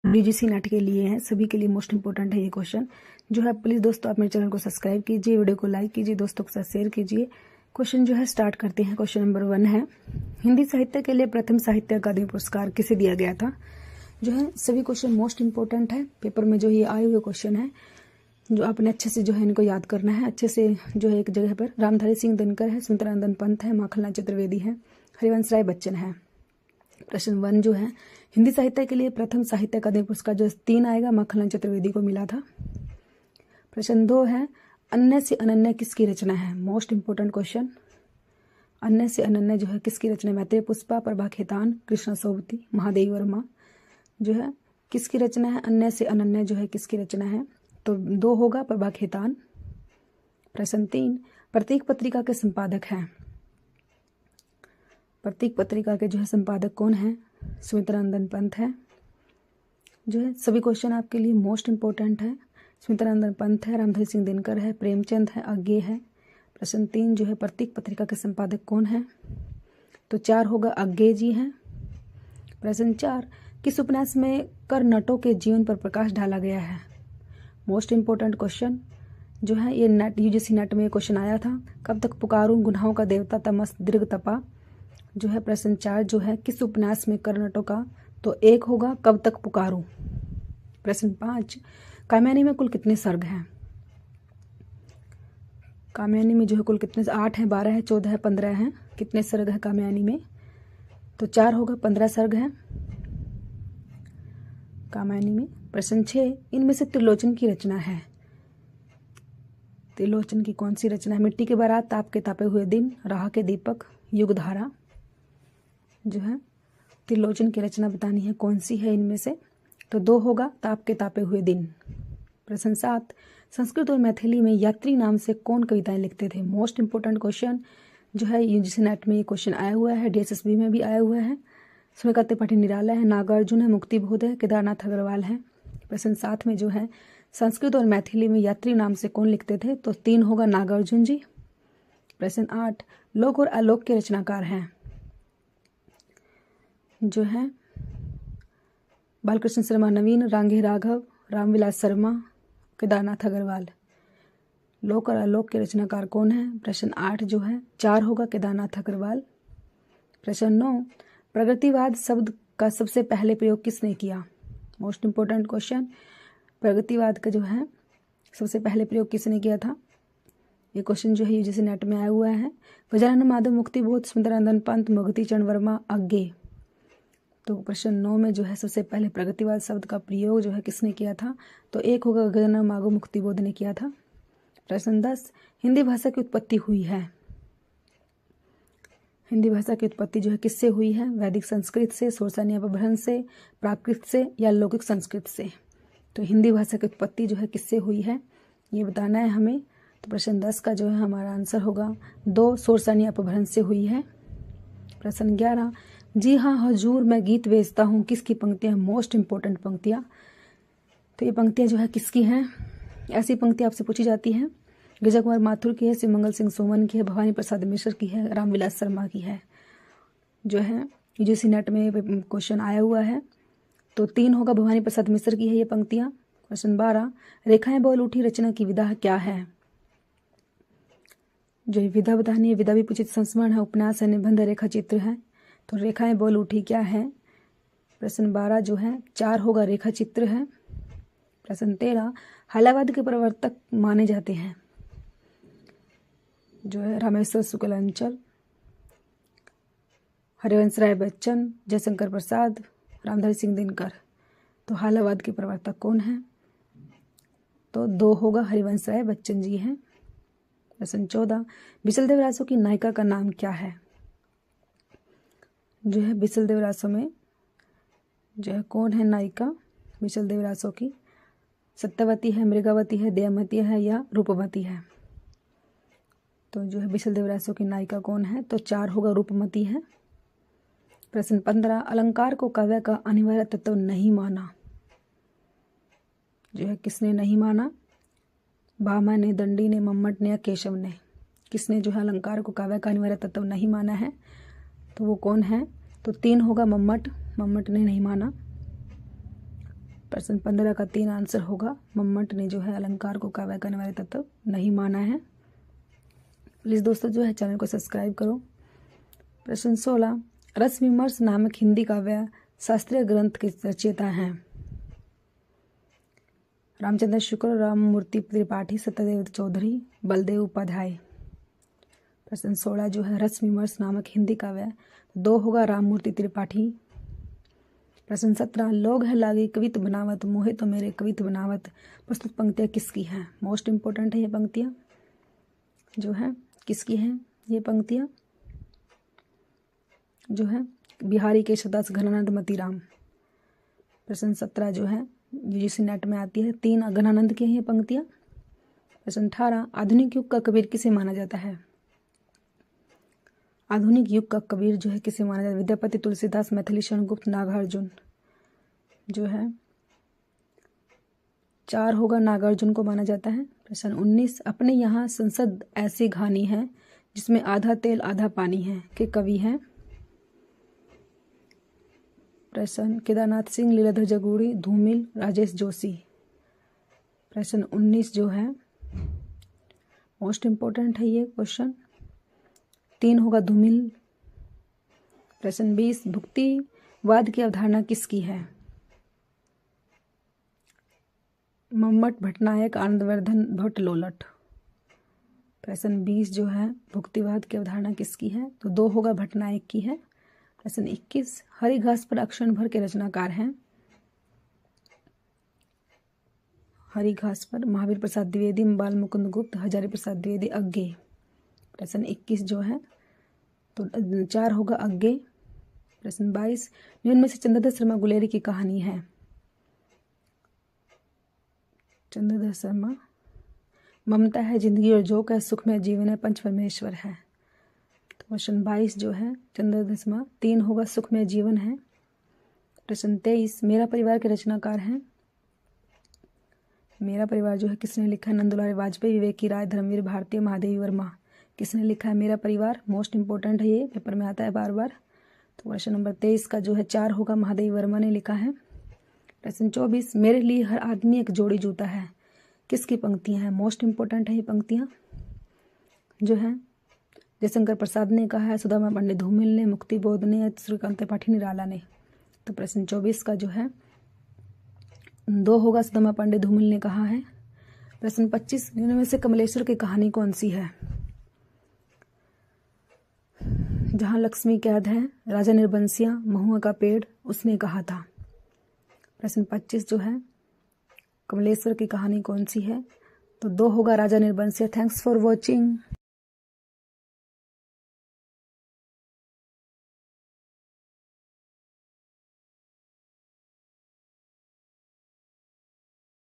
UGC net के लिए है, सभी के लिए मोस्ट इंपॉर्टेंट है ये क्वेश्चन जो है। प्लीज़ दोस्तों आप मेरे चैनल को सब्सक्राइब कीजिए, वीडियो को लाइक कीजिए, दोस्तों के साथ शेयर कीजिए। क्वेश्चन जो है स्टार्ट करते हैं। क्वेश्चन नंबर 1 है, हिंदी साहित्य के लिए प्रथम साहित्य अकादमी पुरस्कार किसे दिया गया था। जो है सभी क्वेश्चन मोस्ट इंपॉर्टेंट है पेपर में, जो ये आए हुए क्वेश्चन है जो आपने अच्छे से जो है इनको याद करना है अच्छे से। जो है एक जगह पर रामधारी सिंह दिनकर है, सुमित्रानंदन पंत है, माखनलाल चतुर्वेदी है, हरिवंश राय बच्चन है। प्रश्न 1 जो है, हिंदी साहित्य के लिए प्रथम साहित्य अकादमी पुरस्कार जो 3 आएगा माखनलाल चतुर्वेदी को मिला था। प्रश्न 2 है, अन्य से अनन्य किसकी रचना है। Most important question. अन्य से अनन्य जो है किसकी रचना है। मैत्रेय पुष्पा, प्रभा खेतान, कृष्णा सोबती, महादेवी वर्मा जो है किसकी रचना है। अन्य से अनन्य जो है किसकी रचना है, तो 2 होगा प्रभा खेतान। प्रश्न 3, प्रतीक पत्रिका के संपादक हैं। प्रतीक पत्रिका के जो है संपादक कौन है, सुमित्रानंदन पंत है। जो है सभी क्वेश्चन आपके लिए मोस्ट इंपॉर्टेंट है। सुमित्रानंदन पंत है, रामधारी सिंह दिनकर है, प्रेमचंद है, अज्ञे है। प्रश्न 3 जो है, प्रतीक पत्रिका के संपादक कौन है, तो 4 होगा अज्ञे जी हैं। प्रश्न 4, किस उपन्यास में करनटों के जीवन पर प्रकाश डाला गया है। मोस्ट इंपॉर्टेंट क्वेश्चन जो है ये नेट यूजीसी नेट में क्वेश्चन आया था। कब तक पुकारूं, गुनाहों का देवता, तमस, दीर्घ तपा जो है। प्रश्न 4 जो है, किस उपन्यास में करनटों का, तो 1 होगा कब तक पुकारूं। प्रश्न 5, कामयानी में कुल कितने सर्ग हैं। कामयानी में जो है कुल कितने, 8 है, 12 है, 14 है, 15 है। कितने सर्ग है कामयानी में, तो 4 होगा, 15 सर्ग है कामयानी में। प्रश्न 6, इनमें से त्रिलोचन की रचना है। त्रिलोचन की कौन सी रचना है। मिट्टी के बारात, ताप के तापे हुए दिन, राह के दीपक, युगधारा जो है त्रिलोचन की रचना बतानी है कौन सी है इनमें से, तो 2 होगा ताप के तापे हुए दिन। प्रश्न 7, संस्कृत और मैथिली में यात्री नाम से कौन कविताएं लिखते थे। मोस्ट इंपोर्टेंट क्वेश्चन जो है यूजीसी नेट में ये क्वेश्चन आया हुआ है, डीएसएसबी में भी आया हुआ है। सूर्यकांत त्रिपाठी निराला है, नागार्जुन है, मुक्तिबोध है, केदारनाथ अग्रवाल है। प्रश्न 7 में जो है, संस्कृत और मैथिली में यात्री नाम से कौन लिखते थे, तो 3 होगा नागार्जुन जी। प्रश्न 8, लोक और आलोक के रचनाकार हैं। जो है बालकृष्ण शर्मा नवीन, रांगे राघव, रामविलास शर्मा, केदारनाथ अग्रवाल। लोक और आलोक के रचनाकार कौन है। प्रश्न 8 जो है 4 होगा केदारनाथ अग्रवाल। प्रश्न 9, प्रगतिवाद शब्द का सबसे पहले प्रयोग किसने किया। Most important question. प्रगतिवाद का जो है सबसे पहले प्रयोग किसने किया था, ये क्वेश्चन जो है यूजीसी नेट में आया हुआ है। गजानन माधव, मुक्तिबोध, सुमित्रानंदन पंत, मोगती चरण वर्मा, अज्ञे। तो प्रश्न 9 में जो है सबसे पहले प्रगतिवाद शब्द का प्रयोग जो है किसने किया था, तो 1 होगा गजानन माधव मुक्तिबोध ने किया था। प्रश्न 10, हिंदी भाषा की उत्पत्ति हुई है। हिंदी भाषा की उत्पत्ति जो है किससे हुई है, वैदिक संस्कृत से, शोरसानी अपभ्रंश से, प्राकृत से या लौकिक संस्कृत से। तो हिंदी भाषा की उत्पत्ति जो है किससे हुई है ये बताना है हमें। तो प्रश्न 10 का जो है हमारा आंसर होगा 2, शोरसानी अपभ्रंश से हुई है। प्रश्न 11, जी हाँ हजूर मैं गीत बेचता हूँ किसकी पंक्तियाँ। मोस्ट इंपॉर्टेंट पंक्तियाँ। तो ये पंक्तियाँ जो है किसकी हैं, ऐसी पंक्तियाँ आपसे पूछी जाती हैं। गिरिजा कुमार माथुर की है, शिवमंगल सिंह सोमन की है, भवानी प्रसाद मिश्र की है, रामविलास शर्मा की है। जो है यूजीसी नेट में क्वेश्चन आया हुआ है, तो 3 होगा भवानी प्रसाद मिश्र की है ये पंक्तियाँ। क्वेश्चन 12, रेखाएं बोल उठी रचना की विधा क्या है। जो विधा बतानी है, विधा भी उचित संस्मरण है, उपन्यास है, निबंध, रेखा चित्र है। तो रेखाएं बोल उठी क्या है। प्रश्न 12 जो है 4 होगा रेखा चित्र है। प्रश्न 13, हालावाद के प्रवर्तक माने जाते हैं। जो है रामेश्वर शुक्ल अंचल, हरिवंश राय बच्चन, जयशंकर प्रसाद, रामधारी सिंह दिनकर। तो हालावाद के प्रवर्तक कौन है, तो 2 होगा हरिवंश राय बच्चन जी हैं। प्रश्न 14, बिसल देवरासों की नायिका का नाम क्या है। जो है बिसल देवरासों में जो है कौन है नायिका बिसल देवरासों की। सत्यवती है, मृगावती है, दयामती है या रूपमती है। तो जो है बिसल देवरासों की नायिका कौन है, तो 4 होगा रूपमती है। प्रश्न 15, अलंकार को काव्य का अनिवार्य तत्व नहीं माना। जो है किसने नहीं माना, भामा ने, दंडी ने, मम्मट ने या केशव ने। किसने जो है अलंकार को काव्य का अनिवार्य तत्व नहीं माना है, तो वो कौन है, तो 3 होगा मम्मट ने नहीं माना। प्रश्न 15 का 3 आंसर होगा। मम्मट ने जो है अलंकार को काव्य करने वाले तत्व नहीं माना है। प्लीज़ दोस्तों जो है चैनल को सब्सक्राइब करो। प्रश्न 16, रस विमर्श नामक हिंदी काव्य शास्त्रीय ग्रंथ के रचयिता हैं? रामचंद्र शुक्ल, राममूर्ति त्रिपाठी, सत्यदेव चौधरी, बलदेव उपाध्याय। प्रश्न 16 जो है रस विमर्श नामक हिंदी काव्य, 2 होगा राममूर्ति त्रिपाठी। प्रश्न 17, लोग है लागी कवित बनावत, मोहे तो मेरे कवित बनावत, प्रस्तुत पंक्तियाँ किसकी हैं? मोस्ट इंपॉर्टेंट है ये पंक्तियाँ जो है किसकी हैं? ये पंक्तियाँ जो है बिहारी केशवदास, घनानंद, मतीराम। प्रश्न 17 जो है यूजीसी नेट में आती है, 3 घनानंद की हैं ये पंक्तियाँ। प्रश्न 18, आधुनिक युग का कबीर किसे माना जाता है? आधुनिक युग का कबीर जो है किसे माना जाता है? विद्यापति, तुलसीदास, मैथिली शरण गुप्त, नागार्जुन। जो है 4 होगा नागार्जुन को माना जाता है। प्रश्न 19, अपने यहाँ संसद ऐसी घानी है जिसमें आधा तेल आधा पानी है, के कवि हैं? प्रश्न केदारनाथ सिंह, लीलाधर जगूड़ी, धूमिल, राजेश जोशी। प्रश्न 19 जो है मोस्ट इंपॉर्टेंट है ये क्वेश्चन, 3 होगा धूमिल। प्रश्न 20, भुक्तिवाद की अवधारणा किसकी है? मम्मट, भट्टनायक, आनंदवर्धन, भट्ट, लोलट। प्रश्न 20 जो है भुक्तिवाद की अवधारणा किसकी है? तो 2 होगा भट्टनायक की है। प्रश्न 21, हरी घास पर अक्षण भर के रचनाकार हैं? हरी घास पर महावीर प्रसाद द्विवेदी, बाल मुकुंद गुप्त, हजारी प्रसाद द्विवेदी, अज्ञे। प्रश्न 21 जो है तो 4 होगा अज्ञे। प्रश्न 22, निम्न में से चंद्रधर शर्मा गुलेरी की कहानी है? चंद्रधर शर्मा, ममता है जिंदगी और जोक है, सुख में जीवन है, पंच परमेश्वर है। तो क्वेश्चन 22 जो है चंद्रधर शर्मा, 3 होगा सुख में जीवन है। प्रश्न 23, मेरा परिवार के रचनाकार हैं? मेरा परिवार जो है किसने लिखा है? नंदुलाल वाजपेयी, विवेकी राय, धर्मवीर भारती, महादेवी वर्मा। किसने लिखा है मेरा परिवार? मोस्ट इंपॉर्टेंट है ये, पेपर में आता है बार बार। तो क्वेश्चन नंबर 23 का जो है 4 होगा महादेवी वर्मा ने लिखा है। प्रश्न 24, मेरे लिए हर आदमी एक जोड़ी जूता है, किसकी पंक्तियां हैं? मोस्ट इंपॉर्टेंट है ये पंक्तियां जो है जयशंकर प्रसाद ने कहा है, सुदामा पंडित धूमिल ने, मुक्ति बोध ने, श्रीकांत त्रिपाठी, निराला ने। तो प्रश्न 24 का जो है 2 होगा सुदामा पंडित धूमिल ने कहा है। प्रश्न 25, निम्न में से कमलेश्वर की कहानी कौन सी है? जहां लक्ष्मी कैद है, राजा निर्बंसिया, महुआ का पेड़, उसने कहा था। प्रश्न 25 जो है कमलेश्वर की कहानी कौन सी है? तो 2 होगा Raja Nirbansiya. Thanks for watching.